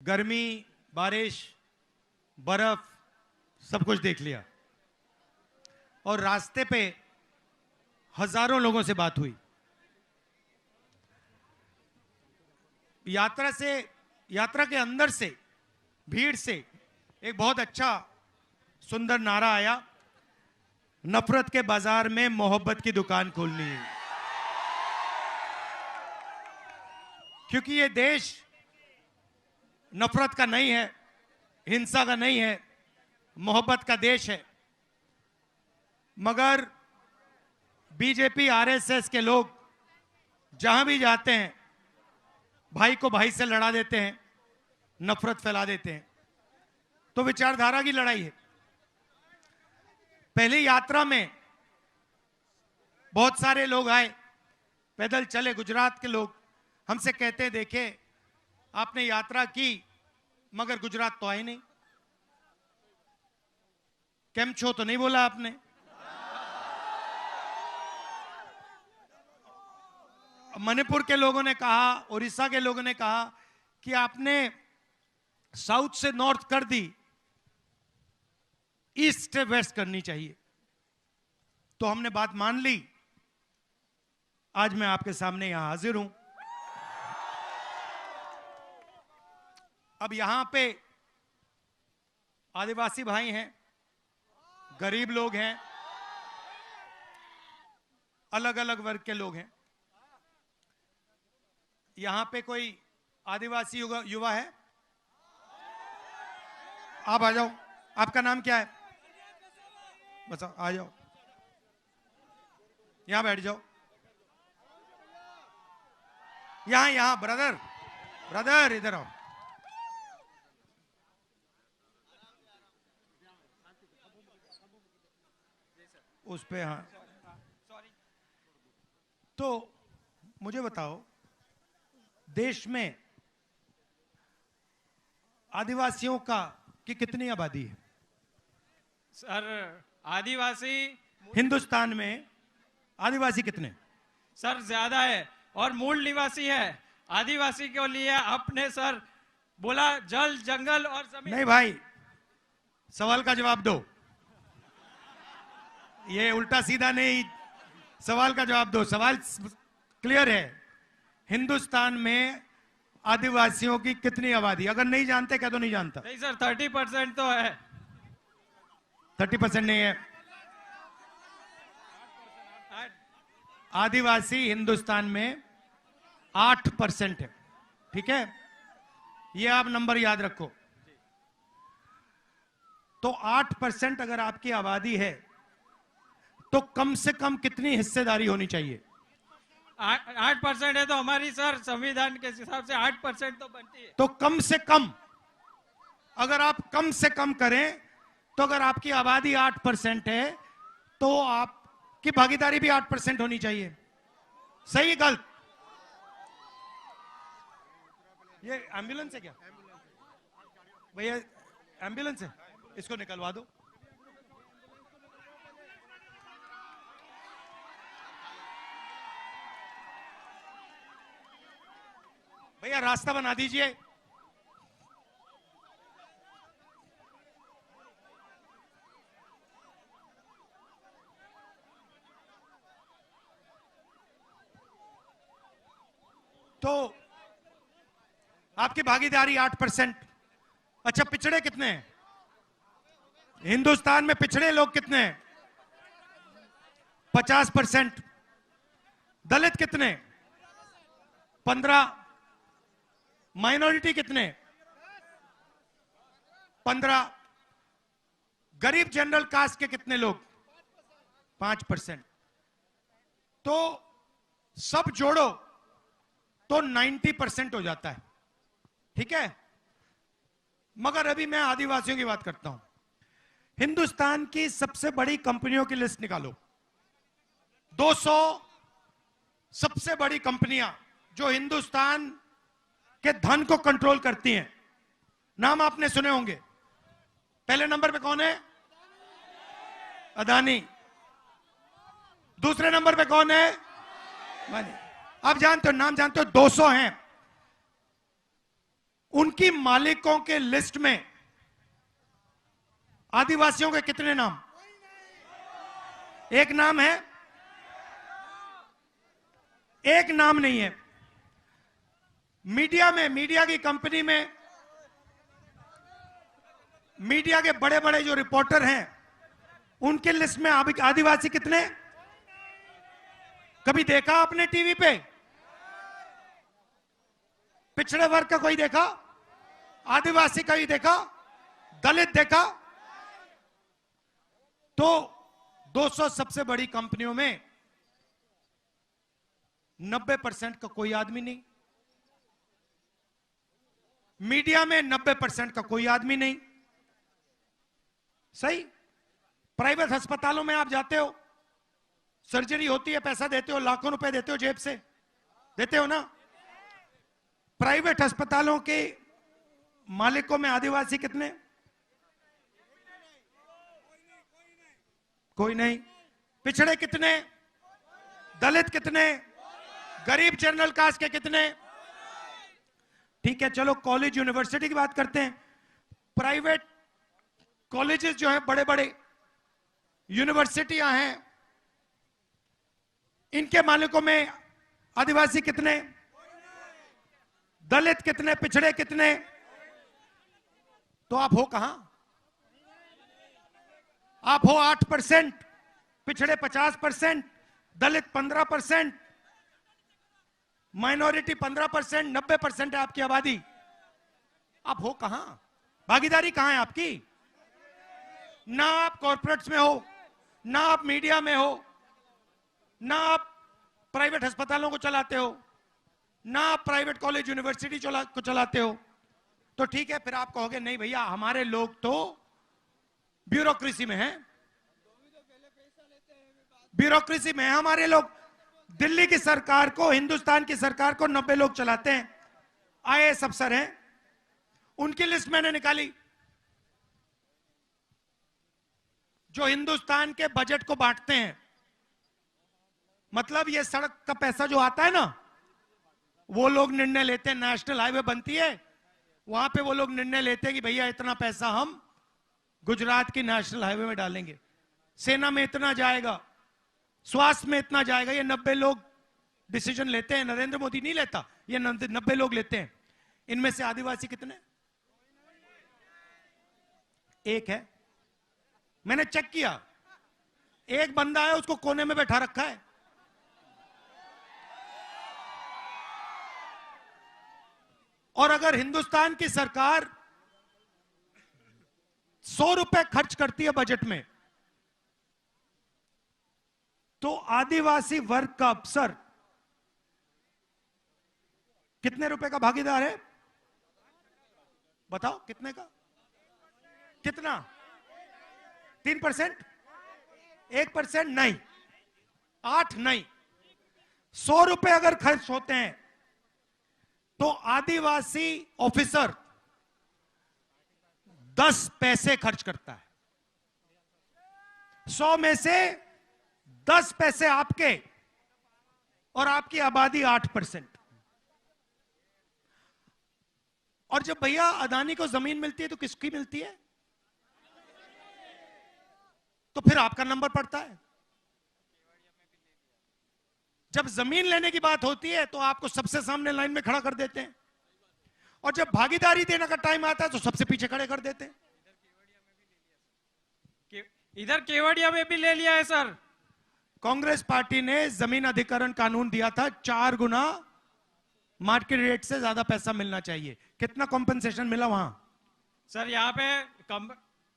गर्मी, बारिश, बर्फ, सब कुछ देख लिया और रास्ते पे हजारों लोगों से बात हुई। यात्रा के अंदर से, भीड़ से एक बहुत अच्छा सुंदर नारा आया, नफरत के बाजार में मोहब्बत की दुकान खोलनी है। क्योंकि ये देश नफरत का नहीं है, हिंसा का नहीं है, मोहब्बत का देश है। मगर बीजेपी, आरएसएस के लोग जहां भी जाते हैं भाई को भाई से लड़ा देते हैं, नफरत फैला देते हैं। तो विचारधारा की लड़ाई है। पहली यात्रा में बहुत सारे लोग आए, पैदल चले, गुजरात के लोग हमसे कहते हैं, देखे आपने यात्रा की मगर गुजरात तो आए नहीं, केम छो तो नहीं बोला आपने। मणिपुर के लोगों ने कहा, उड़ीसा के लोगों ने कहा कि आपने साउथ से नॉर्थ कर दी, ईस्ट से वेस्ट करनी चाहिए। तो हमने बात मान ली। आज मैं आपके सामने यहां हाजिर हूं। अब यहां पे आदिवासी भाई हैं, गरीब लोग हैं, अलग अलग वर्ग के लोग हैं। यहां पे कोई आदिवासी युवा है? आप आ जाओ। आपका नाम क्या है? बताओ, आ जाओ, यहां बैठ जाओ। यहां ब्रदर इधर आओ। उस पे, हाँ। तो मुझे बताओ, देश में आदिवासियों की कितनी आबादी है? सर आदिवासी हिंदुस्तान में आदिवासी कितने? सर ज्यादा है और मूल निवासी है। आदिवासी के लिए आपने सर बोला जल, जंगल और जमीन। नहीं भाई, सवाल का जवाब दो। ये उल्टा सीधा नहीं, सवाल का जवाब दो। सवाल क्लियर है। हिंदुस्तान में आदिवासियों की कितनी आबादी? अगर नहीं जानते क्या तो नहीं जानता। नहीं सर, 30% तो है। 30% नहीं है। आदिवासी हिंदुस्तान में 8% है। ठीक है, ये आप नंबर याद रखो। तो 8% अगर आपकी आबादी है तो कम से कम कितनी हिस्सेदारी होनी चाहिए? 8% है तो हमारी सर संविधान के हिसाब से 8% तो बनती है। तो कम से कम, अगर आप कम से कम करें तो अगर आपकी आबादी 8% है तो आपकी भागीदारी भी 8% होनी चाहिए। सही, गलत? ये एम्बुलेंस है क्या भैया? एम्बुलेंस है, इसको निकलवा दो। भैया रास्ता बना दीजिए। तो आपकी भागीदारी 8%। अच्छा, पिछड़े कितने हैं हिंदुस्तान में? पिछड़े लोग कितने हैं? 50%। दलित कितने? 15। माइनॉरिटी कितने? 15। गरीब जनरल कास्ट के कितने लोग? 5%। तो सब जोड़ो तो 90% हो जाता है। ठीक है, मगर अभी मैं आदिवासियों की बात करता हूं। हिंदुस्तान की सबसे बड़ी कंपनियों की लिस्ट निकालो। 200 सबसे बड़ी कंपनियां जो हिंदुस्तान के धन को कंट्रोल करती हैं, नाम आपने सुने होंगे। पहले नंबर पे कौन है? अदानी। दूसरे नंबर पे कौन है? आप जानते हो, नाम जानते हो? 200 हैं। उनकी मालिकों के लिस्ट में आदिवासियों के कितने नाम? एक नाम है, एक नाम नहीं है। मीडिया में, मीडिया की कंपनी में, मीडिया के बड़े बड़े जो रिपोर्टर हैं उनके लिस्ट में आदिवासी कितने? कभी देखा आपने टीवी पे? पिछड़े वर्ग का कोई देखा? आदिवासी का ही देखा? दलित देखा? तो 200 सबसे बड़ी कंपनियों में 90% का कोई आदमी नहीं, मीडिया में 90% का कोई आदमी नहीं। सही? प्राइवेट अस्पतालों में आप जाते हो, सर्जरी होती है, पैसा देते हो, लाखों रुपए देते हो, जेब से देते हो ना। प्राइवेट अस्पतालों के मालिकों में आदिवासी कितने? कोई नहीं। पिछड़े कितने? दलित कितने? गरीब जनरल कास्ट के कितने? ठीक है, चलो कॉलेज यूनिवर्सिटी की बात करते हैं। प्राइवेट कॉलेजेस जो है, बड़े बड़े यूनिवर्सिटियां हैं, इनके मालिकों में आदिवासी कितने? दलित कितने? पिछड़े कितने? तो आप हो कहां? आप हो 8%, पिछड़े 50%, दलित 15%, माइनॉरिटी 15%, 90% है आपकी आबादी। आप हो कहां? भागीदारी कहां है आपकी? ना आप कॉर्पोरेट्स में हो, ना आप मीडिया में हो, ना आप प्राइवेट अस्पतालों को चलाते हो, ना आप प्राइवेट कॉलेज यूनिवर्सिटी को चलाते हो। तो ठीक है, फिर आप कहोगे नहीं भैया हमारे लोग तो ब्यूरोक्रेसी में हैं, ब्यूरोक्रेसी में है हमारे लोग। दिल्ली की सरकार को, हिंदुस्तान की सरकार को 90 लोग चलाते हैं, आईएएस अफसर हैं। उनकी लिस्ट मैंने निकाली जो हिंदुस्तान के बजट को बांटते हैं। मतलब ये सड़क का पैसा जो आता है ना, वो लोग निर्णय लेते हैं। नेशनल हाईवे बनती है, वहां पे वो लोग निर्णय लेते हैं कि भैया इतना पैसा हम गुजरात की नेशनल हाईवे में डालेंगे, सेना में इतना जाएगा, स्वास्थ्य में इतना जाएगा। ये 90 लोग डिसीजन लेते हैं। नरेंद्र मोदी नहीं लेता, ये 90 लोग लेते हैं। इनमें से आदिवासी कितने? एक है। मैंने चेक किया, एक बंदा है, उसको कोने में बैठा रखा है। और अगर हिंदुस्तान की सरकार 100 रुपए खर्च करती है बजट में, तो आदिवासी वर्ग का अफसर कितने रुपए का भागीदार है? बताओ कितने का? कितना? 3%? 1% नहीं, 8 नहीं। 100 रुपए अगर खर्च होते हैं तो आदिवासी ऑफिसर 10 पैसे खर्च करता है। 100 में से 10 पैसे आपके, और आपकी आबादी 8%। और जब भैया अदानी को जमीन मिलती है तो किसकी मिलती है? तो फिर आपका नंबर पड़ता है। जब जमीन लेने की बात होती है तो आपको सबसे सामने लाइन में खड़ा कर देते हैं, और जब भागीदारी देने का टाइम आता है तो सबसे पीछे खड़े कर देते हैं। इधर केवड़िया में भी ले लिया है सर। कांग्रेस पार्टी ने जमीन अधिग्रहण कानून दिया था, 4 गुना मार्केट रेट से ज्यादा पैसा मिलना चाहिए। कितना कॉम्पेंसेशन मिला वहां? सर यहाँ पे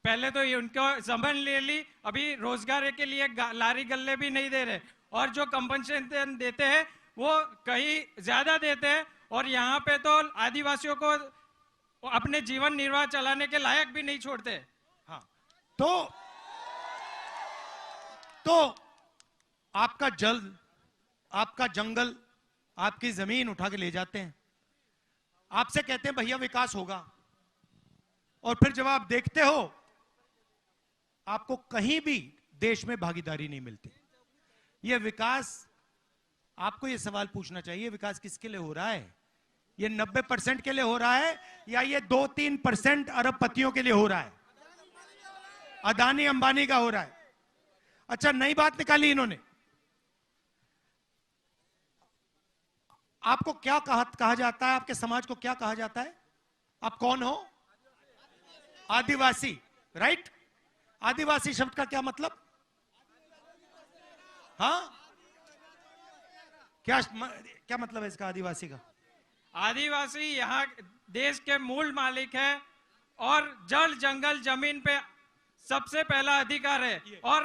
पहले तो उनको जमीन ले ली, अभी रोजगार के लिए लारी गल्ले भी नहीं दे रहे, और जो कंपनसेशन देते हैं वो कहीं ज्यादा देते हैं, और यहाँ पे तो आदिवासियों को अपने जीवन निर्वाह चलाने के लायक भी नहीं छोड़ते। हाँ, तो आपका जल, आपका जंगल, आपकी जमीन उठा के ले जाते हैं, आपसे कहते हैं भैया विकास होगा, और फिर जब आप देखते हो आपको कहीं भी देश में भागीदारी नहीं मिलती। यह विकास, आपको यह सवाल पूछना चाहिए, विकास किसके लिए हो रहा है? ये 90% के लिए हो रहा है या ये 2-3% अरबपतियों के लिए हो रहा है? अदानी अंबानी का हो रहा है। अच्छा, नई बात निकाली इन्होंने। आपको क्या कहा जाता है? आपके समाज को क्या कहा जाता है? आप कौन हो? आदिवासी, राइट? आदिवासी शब्द का क्या मतलब? हाँ, क्या मतलब है इसका, आदिवासी का? आदिवासी यहाँ देश के मूल मालिक है और जल जंगल जमीन पे सबसे पहला अधिकार है। और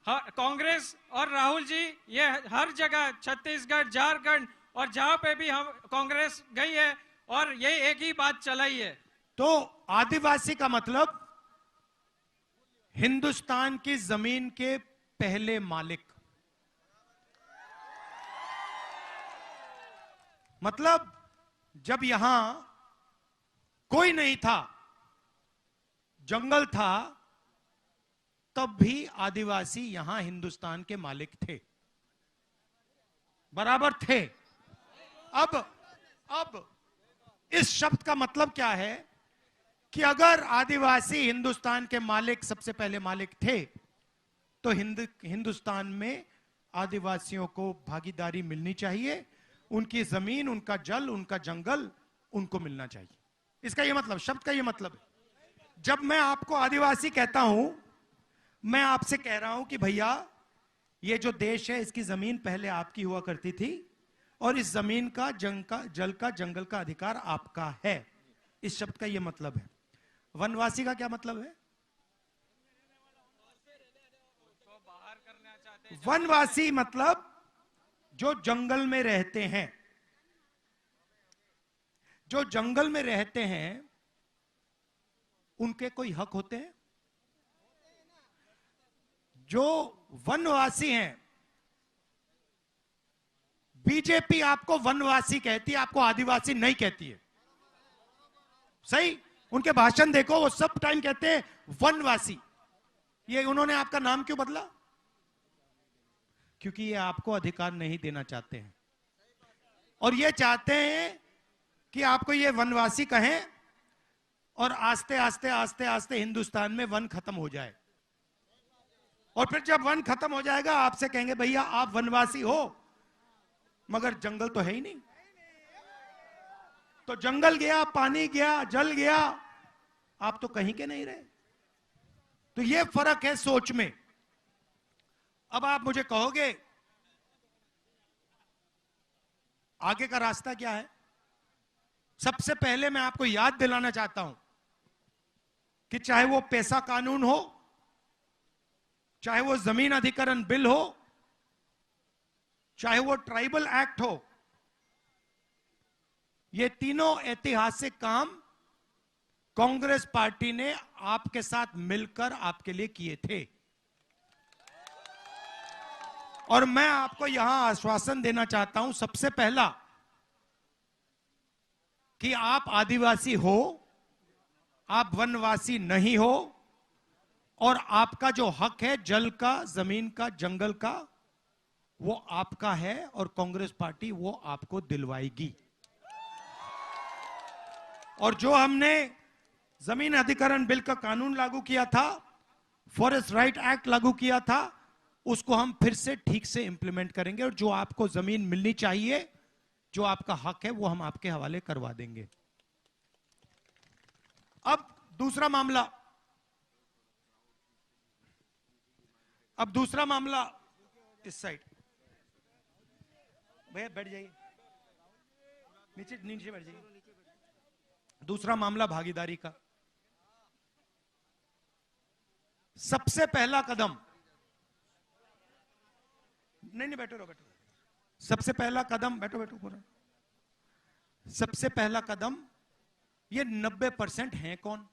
कांग्रेस और राहुल जी ये हर जगह, छत्तीसगढ़, झारखंड और जहां पे भी हम कांग्रेस गई है और ये एक ही बात चलाई है। तो आदिवासी का मतलब हिंदुस्तान की जमीन के पहले मालिक। मतलब जब यहां कोई नहीं था, जंगल था, तब भी आदिवासी यहां हिंदुस्तान के मालिक थे, बराबर थे। अब इस शब्द का मतलब क्या है कि अगर आदिवासी हिंदुस्तान के मालिक, सबसे पहले मालिक थे, तो हिंदुस्तान में आदिवासियों को भागीदारी मिलनी चाहिए। उनकी जमीन, उनका जल, उनका जंगल उनको मिलना चाहिए। इसका यह मतलब, शब्द का यह मतलब है। जब मैं आपको आदिवासी कहता हूं, मैं आपसे कह रहा हूं कि भैया ये जो देश है इसकी जमीन पहले आपकी हुआ करती थी और इस जमीन का, जल का, जंगल का अधिकार आपका है। इस शब्द का यह मतलब है। वनवासी का क्या मतलब है? वनवासी मतलब जो जंगल में रहते हैं। जो जंगल में रहते हैं उनके कोई हक होते हैं? जो वनवासी हैं, बीजेपी आपको वनवासी कहती है, आपको आदिवासी नहीं कहती है। सही? उनके भाषण देखो, वो सब टाइम कहते हैं वनवासी। ये उन्होंने आपका नाम क्यों बदला? क्योंकि ये आपको अधिकार नहीं देना चाहते हैं और ये चाहते हैं कि आपको ये वनवासी कहें और आस्ते आस्ते आस्ते आस्ते हिंदुस्तान में वन खत्म हो जाए। और फिर जब वन खत्म हो जाएगा आपसे कहेंगे भैया आप वनवासी हो, मगर जंगल तो है ही नहीं। तो जंगल गया, पानी गया, जल गया, आप तो कहीं के नहीं रहे। तो ये फर्क है सोच में। अब आप मुझे कहोगे आगे का रास्ता क्या है? सबसे पहले मैं आपको याद दिलाना चाहता हूं कि चाहे वो पैसा कानून हो, चाहे वो जमीन अधिग्रहण बिल हो, चाहे वो ट्राइबल एक्ट हो, ये तीनों ऐतिहासिक काम कांग्रेस पार्टी ने आपके साथ मिलकर आपके लिए किए थे। और मैं आपको यहां आश्वासन देना चाहता हूं, सबसे पहला, कि आप आदिवासी हो, आप वनवासी नहीं हो और आपका जो हक है जल का, जमीन का, जंगल का, वो आपका है और कांग्रेस पार्टी वो आपको दिलवाएगी। और जो हमने जमीन अधिग्रहण बिल का कानून लागू किया था, फॉरेस्ट राइट एक्ट लागू किया था, उसको हम फिर से ठीक से इंप्लीमेंट करेंगे और जो आपको जमीन मिलनी चाहिए, जो आपका हक है, वो हम आपके हवाले करवा देंगे। अब दूसरा मामला, इस साइड। भैया बैठ जाइए, नीचे नीचे बैठ जाइए। दूसरा मामला भागीदारी का। सबसे पहला कदम, नहीं बैठो रहो, बैठो। सबसे पहला कदम, बैठो पूरा। सबसे पहला कदम, ये 90% हैं कौन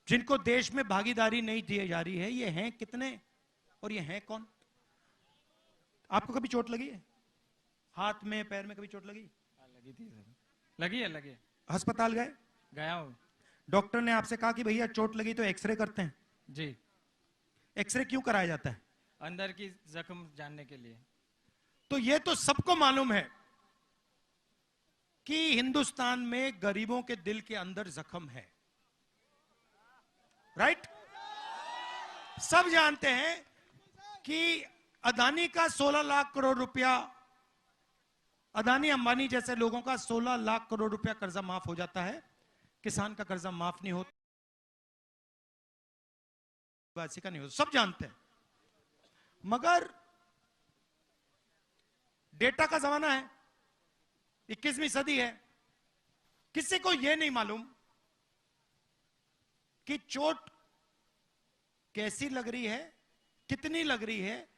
जिनको देश में भागीदारी नहीं दी जा रही है? ये हैं कितने और ये हैं कौन? आपको कभी चोट लगी है? हाथ में, पैर में कभी चोट लगी? लगी थी सर। लगी है। अस्पताल गया हूं। डॉक्टर ने आपसे कहा कि भैया चोट लगी तो एक्सरे करते हैं? जी। एक्सरे क्यों कराया जाता है? अंदर की जख्म जानने के लिए। तो ये तो सबको मालूम है कि हिंदुस्तान में गरीबों के दिल के अंदर जख्म है, राइट? सब जानते हैं कि अदानी का 16 लाख करोड़ रुपया, अदानी अंबानी जैसे लोगों का 16 लाख करोड़ रुपया कर्जा माफ हो जाता है, किसान का कर्जा माफ नहीं होता, आदिवासी का नहीं होता, सब जानते हैं। मगर डेटा का जमाना है, 21वीं सदी है, किसी को यह नहीं मालूम कि चोट कैसी लग रही है, कितनी लग रही है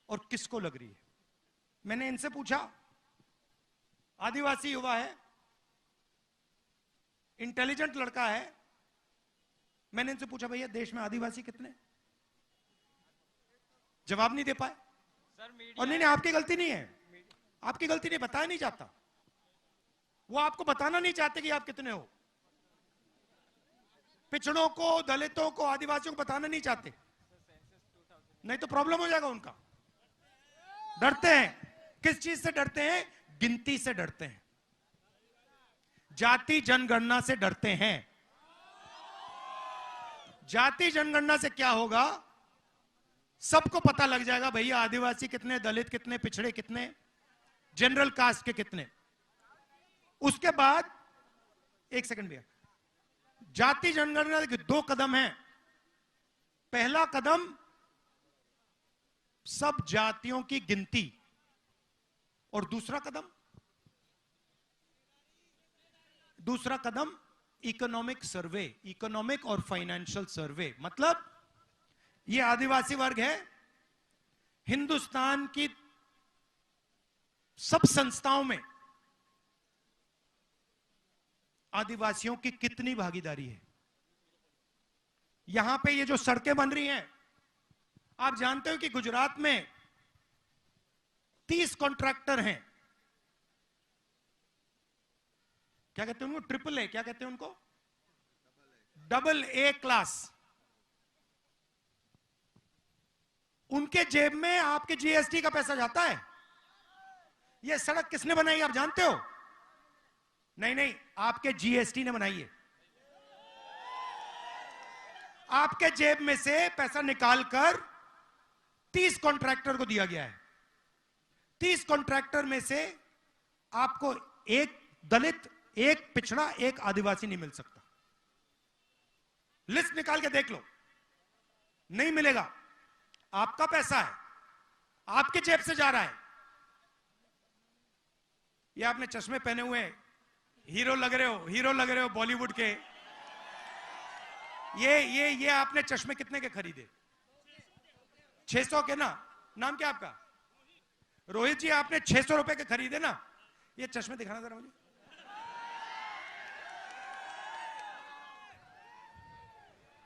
और किसको लग रही है। मैंने इनसे पूछा, आदिवासी युवा है, इंटेलिजेंट लड़का है, मैंने इनसे पूछा भैया देश में आदिवासी कितने? जवाब नहीं दे पाए। और नहीं, आपकी गलती नहीं है, आपकी गलती नहीं, बताया नहीं जाता, वो आपको बताना नहीं चाहते कि आप कितने हो। पिछड़ों को, दलितों को, आदिवासियों को बताना नहीं चाहते, नहीं तो प्रॉब्लम हो जाएगा उनका। डरते हैं, किस चीज से डरते हैं? गिनती से डरते हैं, जाति जनगणना से डरते हैं। जाति जनगणना से क्या होगा? सबको पता लग जाएगा भैया आदिवासी कितने, दलित कितने, पिछड़े कितने, जनरल कास्ट के कितने। उसके बाद एक सेकंड भैया, जाति जनगणना के 2 कदम हैं। पहला कदम सब जातियों की गिनती, और दूसरा कदम इकोनॉमिक सर्वे, इकोनॉमिक और फाइनेंशियल सर्वे। मतलब ये आदिवासी वर्ग है, हिंदुस्तान की सब संस्थाओं में आदिवासियों की कितनी भागीदारी है। यहां पे ये जो सड़कें बन रही हैं, आप जानते हो कि गुजरात में 30 कॉन्ट्रैक्टर हैं, क्या कहते हैं उनको? ट्रिपल ए, क्या कहते हैं उनको? Double A class. उनके जेब में आपके जीएसटी का पैसा जाता है। यह सड़क किसने बनाई आप जानते हो? नहीं, आपके जीएसटी ने बनाई है। आपके जेब में से पैसा निकालकर 30 कॉन्ट्रैक्टर को दिया गया है। 30 कॉन्ट्रैक्टर में से आपको एक दलित, एक पिछड़ा, एक आदिवासी नहीं मिल सकता। लिस्ट निकाल के देख लो, नहीं मिलेगा। आपका पैसा है, आपके जेब से जा रहा है। ये आपने चश्मे पहने हुए, हीरो लग रहे हो बॉलीवुड के। ये आपने चश्मे कितने के खरीदे? 600 के ना? नाम क्या आपका? रोहित जी, आपने 600 रुपए के खरीदे ना? ये चश्मे दिखाना जरा मुझे।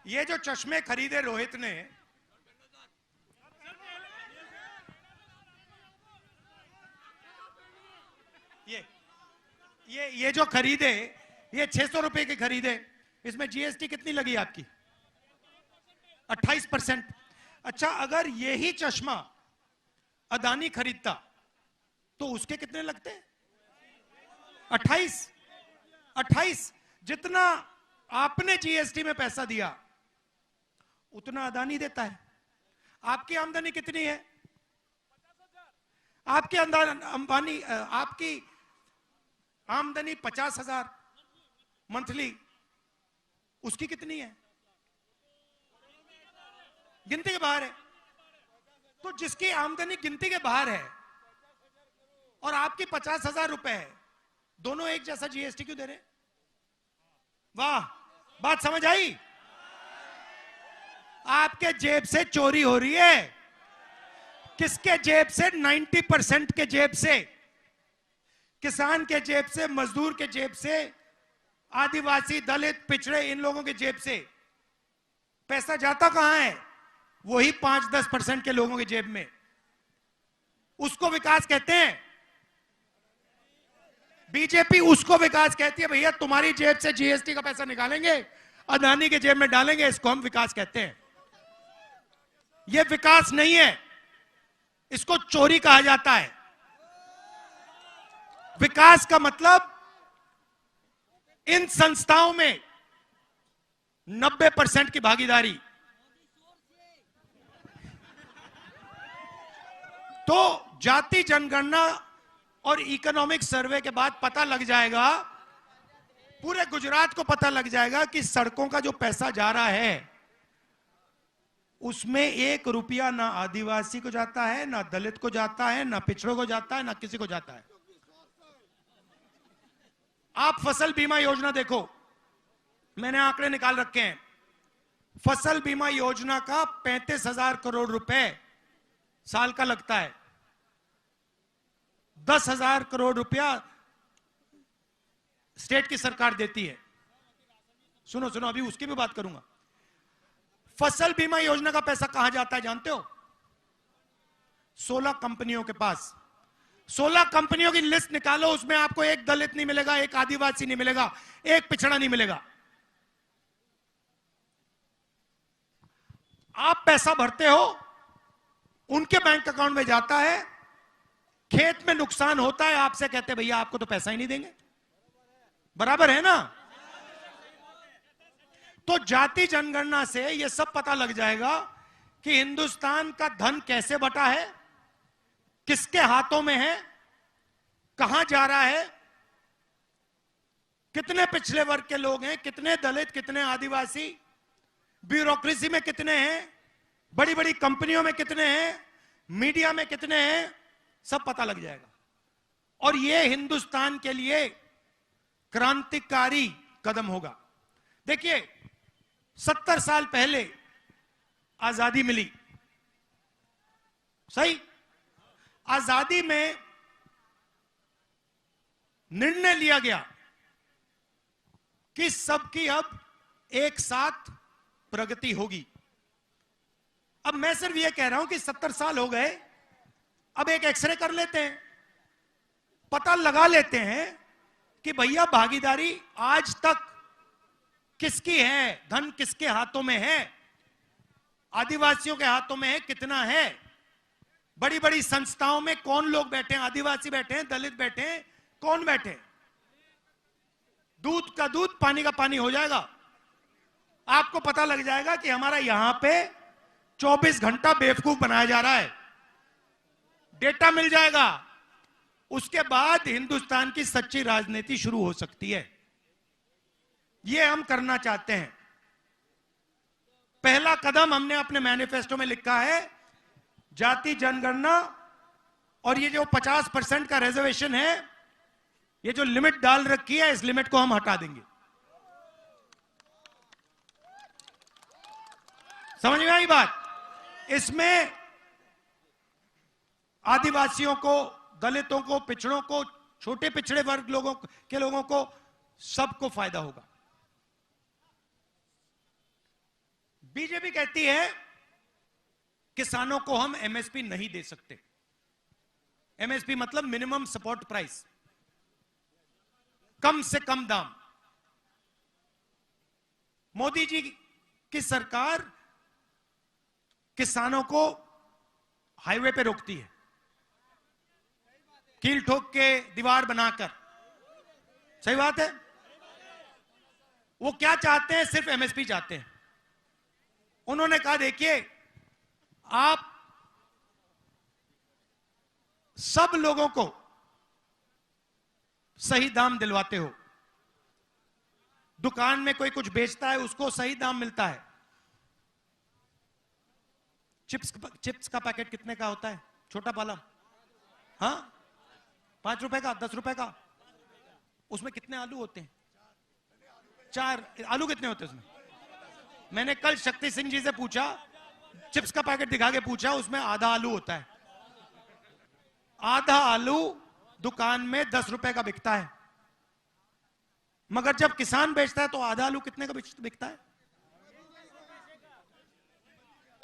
ये जो चश्मे खरीदे रोहित ने, ये जो खरीदे, ये 600 रुपए के खरीदे, इसमें जीएसटी कितनी लगी आपकी? 28%। अच्छा, अगर यही चश्मा अदानी खरीदता तो उसके कितने लगते? 28। जितना आपने जीएसटी में पैसा दिया उतना अदानी देता है। आपकी आमदनी कितनी है? आपकी आमदनी 50,000 मंथली, उसकी कितनी है? गिनती के बाहर है। तो जिसकी आमदनी गिनती के बाहर है और आपकी 50,000 रुपए है, दोनों एक जैसा जीएसटी क्यों दे रहे? वाह, बात समझ आई? आपके जेब से चोरी हो रही है। किसके जेब से? 90% के जेब से, किसान के जेब से, मजदूर के जेब से, आदिवासी, दलित, पिछड़े, इन लोगों के जेब से। पैसा जाता कहां है? वही 5-10% के लोगों के जेब में। उसको विकास कहते हैं। बीजेपी उसको विकास कहती है। भैया तुम्हारी जेब से जीएसटी का पैसा निकालेंगे, अदानी के जेब में डालेंगे, इसको हम विकास कहते हैं। यह विकास नहीं है, इसको चोरी कहा जाता है। विकास का मतलब इन संस्थाओं में 90% की भागीदारी। तो जाति जनगणना और इकोनॉमिक सर्वे के बाद पता लग जाएगा, पूरे गुजरात को पता लग जाएगा कि सड़कों का जो पैसा जा रहा है उसमें 1 रुपया ना आदिवासी को जाता है, ना दलित को जाता है, ना पिछड़ों को जाता है, ना किसी को जाता है। आप फसल बीमा योजना देखो, मैंने आंकड़े निकाल रखे हैं। फसल बीमा योजना का 35,000 करोड़ रुपए साल का लगता है। 10,000 करोड़ रुपया स्टेट की सरकार देती है। सुनो सुनो, अभी उसकी भी बात करूंगा। फसल बीमा योजना का पैसा कहां जाता है जानते हो? 16 कंपनियों के पास। 16 कंपनियों की लिस्ट निकालो, उसमें आपको एक दलित नहीं मिलेगा, एक आदिवासी नहीं मिलेगा, एक पिछड़ा नहीं मिलेगा। आप पैसा भरते हो, उनके बैंक अकाउंट में जाता है, खेत में नुकसान होता है, आपसे कहते भैया आपको तो पैसा ही नहीं देंगे। बराबर है ना? तो जाति जनगणना से यह सब पता लग जाएगा कि हिंदुस्तान का धन कैसे बटा है, किसके हाथों में है, कहां जा रहा है, कितने पिछड़े वर्ग के लोग हैं, कितने दलित, कितने आदिवासी, ब्यूरोक्रेसी में कितने हैं, बड़ी बड़ी कंपनियों में कितने हैं, मीडिया में कितने हैं, सब पता लग जाएगा। और यह हिंदुस्तान के लिए क्रांतिकारी कदम होगा। देखिए 70 साल पहले आजादी मिली, सही? आजादी में निर्णय लिया गया कि सबकी अब एक साथ प्रगति होगी। अब मैं सिर्फ यह कह रहा हूं कि 70 साल हो गए, अब एक एक्सरे कर लेते हैं, पता लगा लेते हैं कि भैया भागीदारी आज तक किसकी है, धन किसके हाथों में है, आदिवासियों के हाथों में है, कितना है, बड़ी बड़ी संस्थाओं में कौन लोग बैठे हैं, आदिवासी बैठे हैं, दलित बैठे हैं, कौन बैठे? दूध का दूध, पानी का पानी हो जाएगा। आपको पता लग जाएगा कि हमारा यहां पे 24 घंटा बेवकूफ बनाया जा रहा है, डेटा मिल जाएगा। उसके बाद हिंदुस्तान की सच्ची राजनीति शुरू हो सकती है। यह हम करना चाहते हैं। पहला कदम हमने अपने मैनिफेस्टो में लिखा है, जाति जनगणना, और ये जो 50% का रिजर्वेशन है, ये जो लिमिट डाल रखी है, इस लिमिट को हम हटा देंगे। समझ में आई बात? इसमें आदिवासियों को, दलितों को, पिछड़ों को, छोटे पिछड़े वर्ग लोगों को सबको फायदा होगा। बीजेपी कहती है किसानों को हम एमएसपी नहीं दे सकते। एमएसपी मतलब मिनिमम सपोर्ट प्राइस, कम से कम दाम। मोदी जी की सरकार किसानों को हाईवे पे रोकती है, कील ठोक के, दीवार बनाकर। सही बात है? वो क्या चाहते हैं? सिर्फ एमएसपी चाहते हैं। उन्होंने कहा देखिए, आप सब लोगों को सही दाम दिलवाते हो, दुकान में कोई कुछ बेचता है उसको सही दाम मिलता है। चिप्स का पैकेट कितने का होता है? छोटा वाला, हाँ, 5 रुपए का, 10 रुपए का। उसमें कितने आलू होते हैं? 4 आलू कितने होते हैं उसमें? मैंने कल शक्ति सिंह जी से पूछा, चिप्स का पैकेट दिखा के पूछा, उसमें आधा आलू होता है। आधा आलू दुकान में 10 रुपए का बिकता है, मगर जब किसान बेचता है तो आधा आलू कितने का बिकता है?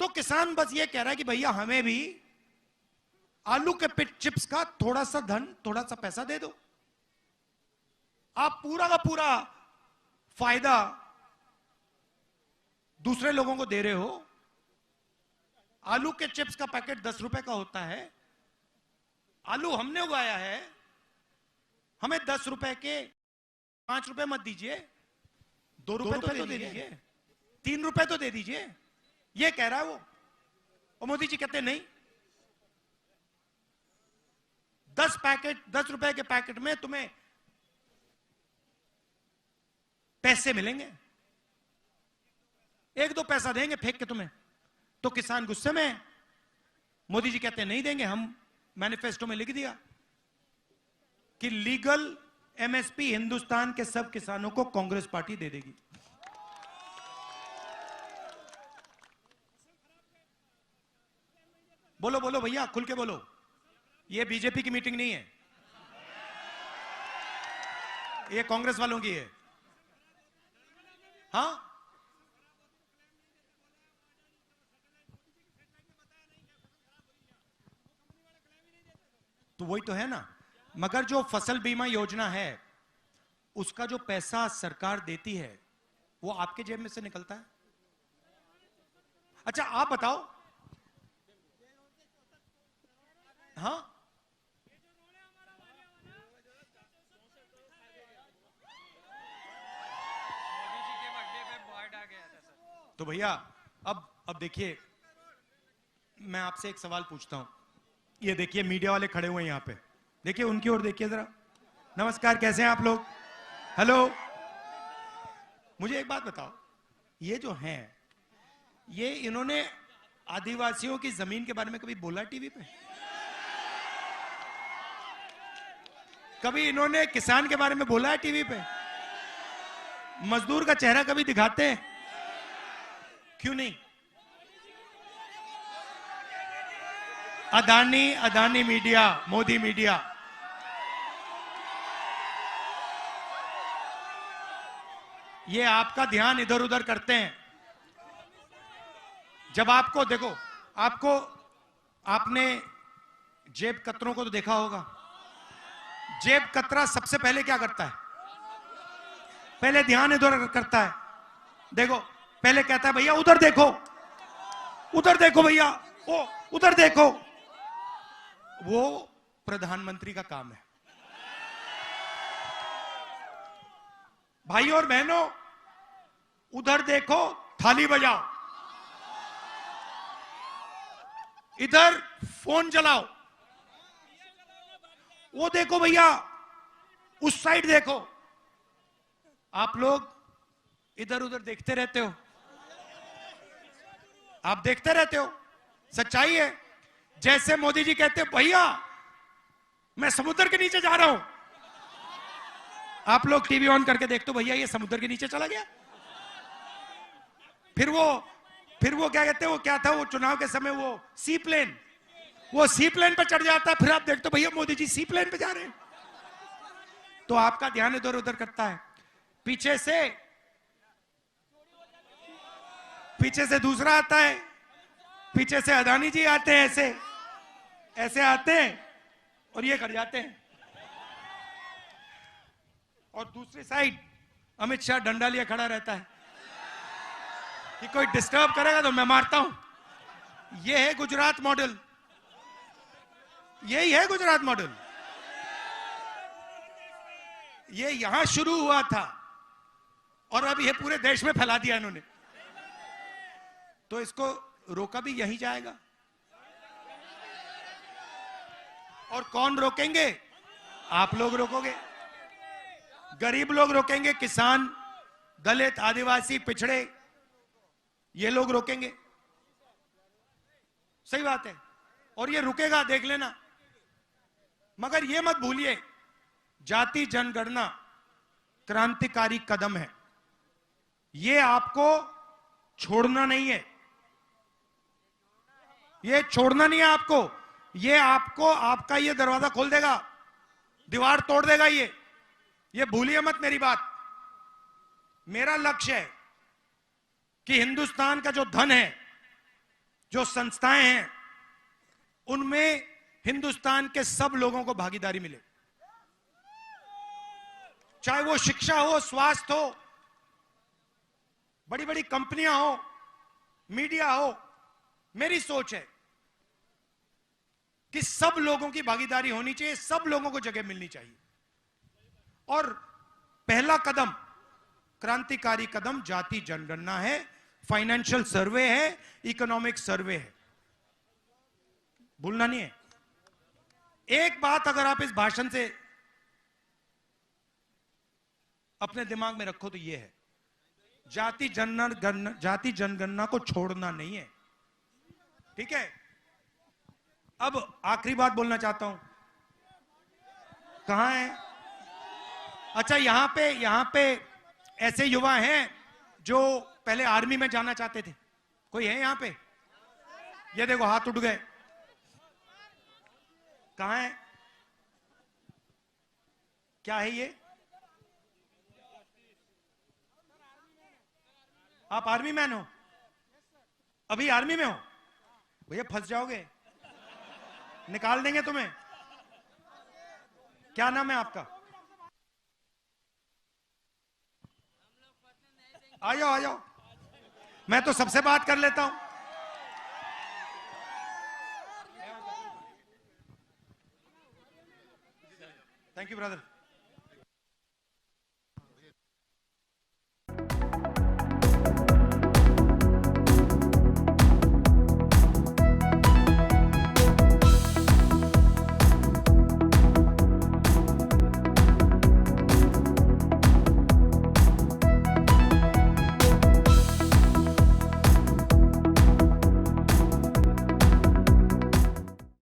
तो किसान बस ये कह रहा है कि भैया हमें भी आलू के चिप्स का थोड़ा सा धन, थोड़ा सा पैसा दे दो। आप पूरा का पूरा फायदा दूसरे लोगों को दे रहे हो। आलू के चिप्स का पैकेट 10 रुपए का होता है, आलू हमने उगाया है, हमें 10 रुपए के 5 रुपए मत दीजिए, 2 रुपए तो दे दीजिए, 3 रुपए तो दे दीजिए, ये कह रहा है वो। और मोदी जी कहते नहीं, 10 रुपए के पैकेट में तुम्हें पैसे मिलेंगे, 1-2 पैसा देंगे फेंक के तुम्हें। तो किसान गुस्से में है। मोदी जी कहते नहीं देंगे, हम मैनिफेस्टो में लिख दिया कि लीगल एमएसपी हिंदुस्तान के सब किसानों को कांग्रेस पार्टी दे देगी। बोलो बोलो भैया, खुल के बोलो, ये बीजेपी की मीटिंग नहीं है, ये कांग्रेस वालों की है। हाँ, तो वही तो है ना। मगर जो फसल बीमा योजना है उसका जो पैसा सरकार देती है वो आपके जेब में से निकलता है। अच्छा आप बताओ, हाँ मोदी जी के बर्थडे पे बॉयड आ गया था सर। तो भैया अब देखिए, मैं आपसे एक सवाल पूछता हूं। ये देखिए मीडिया वाले खड़े हुए हैं यहां पे, देखिए उनकी ओर देखिए जरा। नमस्कार, कैसे हैं आप लोग? हेलो, मुझे एक बात बताओ, ये जो हैं, ये इन्होंने आदिवासियों की जमीन के बारे में कभी बोला टीवी पे? कभी इन्होंने किसान के बारे में बोला है टीवी पे? मजदूर का चेहरा कभी दिखाते हैं? क्यों नहीं? अदानी मीडिया, मोदी मीडिया, ये आपका ध्यान इधर उधर करते हैं। जब आपको देखो, आपने जेब कतरों को तो देखा होगा। जेब कतरा सबसे पहले क्या करता है? पहले ध्यान इधर करता है। देखो, पहले कहता है भैया उधर देखो, उधर देखो भैया, ओ उधर देखो। वो प्रधानमंत्री का काम है। भाई और बहनों, उधर देखो, थाली बजाओ, इधर फोन चलाओ, वो देखो भैया, उस साइड देखो। आप लोग इधर उधर देखते रहते हो, आप देखते रहते हो। सच्चाई है। जैसे मोदी जी कहते हैं भैया मैं समुद्र के नीचे जा रहा हूं, आप लोग टीवी ऑन करके देखते हो, भैया ये समुद्र के नीचे चला गया। फिर वो क्या कहते हैं, वो क्या था वो चुनाव के समय, वो सी प्लेन, वो सी प्लेन पे चढ़ जाता है। फिर आप देखते हो भैया मोदी जी सी प्लेन पे जा रहे हैं। तो आपका ध्यान इधर उधर करता है। पीछे से दूसरा आता है, पीछे से अदानी जी आते हैं, ऐसे आते हैं और ये कर जाते हैं। और दूसरी साइड अमित शाह डंडा लिए खड़ा रहता है कि कोई डिस्टर्ब करेगा तो मैं मारता हूं। ये है गुजरात मॉडल, यही है गुजरात मॉडल। ये यहां शुरू हुआ था और अब ये पूरे देश में फैला दिया इन्होंने। तो इसको रोका भी यहीं जाएगा। और कौन रोकेंगे? आप लोग रोकोगे, गरीब लोग रोकेंगे, किसान, दलित, आदिवासी, पिछड़े, ये लोग रोकेंगे। सही बात है। और ये रुकेगा, देख लेना। मगर ये मत भूलिए, जाति जनगणना क्रांतिकारी कदम है, ये आपको छोड़ना नहीं है, ये छोड़ना नहीं है आपको। ये आपको, आपका ये दरवाजा खोल देगा, दीवार तोड़ देगा ये भूलिए मत मेरी बात। मेरा लक्ष्य है कि हिंदुस्तान का जो धन है, जो संस्थाएं हैं, उनमें हिंदुस्तान के सब लोगों को भागीदारी मिले। चाहे वो शिक्षा हो, स्वास्थ्य हो, बड़ी बड़ी कंपनियां हो, मीडिया हो। मेरी सोच है कि सब लोगों की भागीदारी होनी चाहिए, सब लोगों को जगह मिलनी चाहिए। और पहला कदम, क्रांतिकारी कदम जाति जनगणना है, फाइनेंशियल सर्वे है, इकोनॉमिक सर्वे है, भूलना नहीं है। एक बात अगर आप इस भाषण से अपने दिमाग में रखो तो यह है, जाति जनगणना को छोड़ना नहीं है, ठीक है। अब आखिरी बात बोलना चाहता हूं, कहां है? अच्छा, यहां पे ऐसे युवा हैं जो पहले आर्मी में जाना चाहते थे, कोई है यहां पे? ये देखो हाथ उठ गए, कहां है? क्या है ये? आप आर्मी मैन हो? अभी आर्मी में हो? भैया फंस जाओगे, निकाल देंगे तुम्हें। क्या नाम है आपका? आ जाओ आ जाओ, मैं तो सबसे बात कर लेता हूं। Thank you brother.